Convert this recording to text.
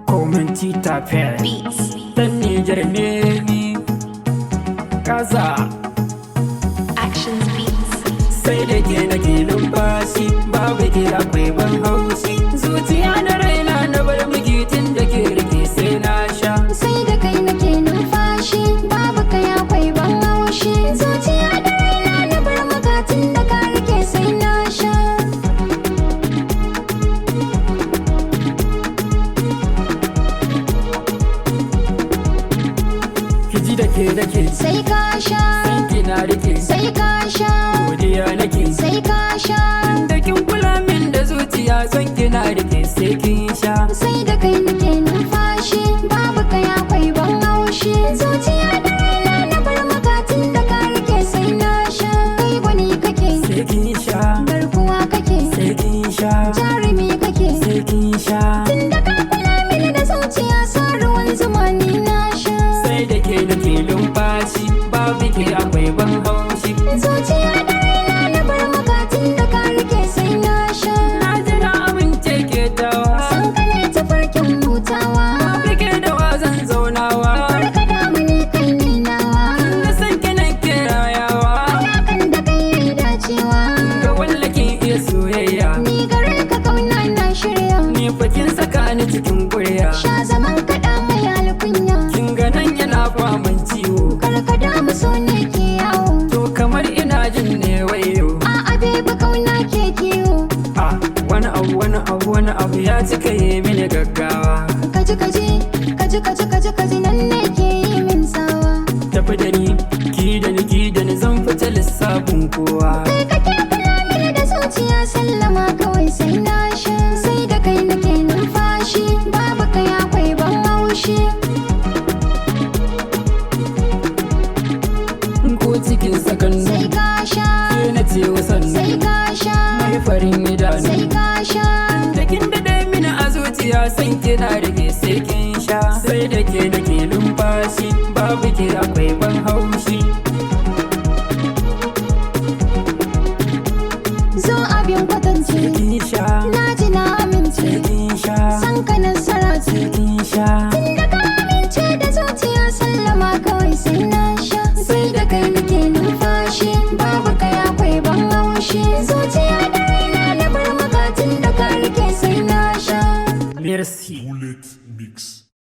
Komanci tafe Dan Niger ne ni Gaza Actions Beats. Sai da ke nake numfashi babu ke akwai ban haushi zuciya da raina na bar miki tun da ke rike sai na sha Sai da kai nake numfashi babu kai akwai ban haushi zuciya da raina na bar maka tun da ka rike sai na sha Kiji da ke sai ka sha kina rike sai ka sha godiya nake sai ka sha da kin kula min da zuciya son kina rike sai kin sha sai da kai nake numfashi babu kai akwai ban haushi zuciya da raina na bar maka tun da ka rike sai na sha kai gwani kake sai kin sha garkuwa kake sai kin sha jarumi kake sai kin sha tun da ka kula mini da zuciya sa ruwan zuma ni na sha sai da ke nake numfashi babu ke akwai ban haushi zuciya da raina na bar maka tun da ka rike sai na sha na ji na amince ke tawa san ka ne tafarkin hutawa Bike da wazan zaunawa barka da mani kai ne nawa na san kina ke rayawa alakan da kai yayi dacewa ga wallakin iya soyayya ni gare ka kauna na shirya ni fakin saka ni cikin ƙurya sha zaman kaɗa mai alkunya kin ga nan yana kwaman ciwo karkada mu so ne ke yawo to kamar ina jin ne wayo a abe ba kauna ke kiwo ah wani abu ya cika yi mini gaggawa kaji nan ne ke yi min sawa tafi da ni ki da ni zan fita lissafin kowa kai kake kula mini da zuciya sallama kawai sai na sha sai da kai nake numfashi babu kai akwai ban haushi ko cikin sakan sai ka sha sai na ce wasan sai ka sha mai farin idanu sai ka sha da kin daɗe mini a zuciya san kina rage sai kin sha sai da ke nake numfashi babu ke akwai ban haushi zo abin kwatance kin sha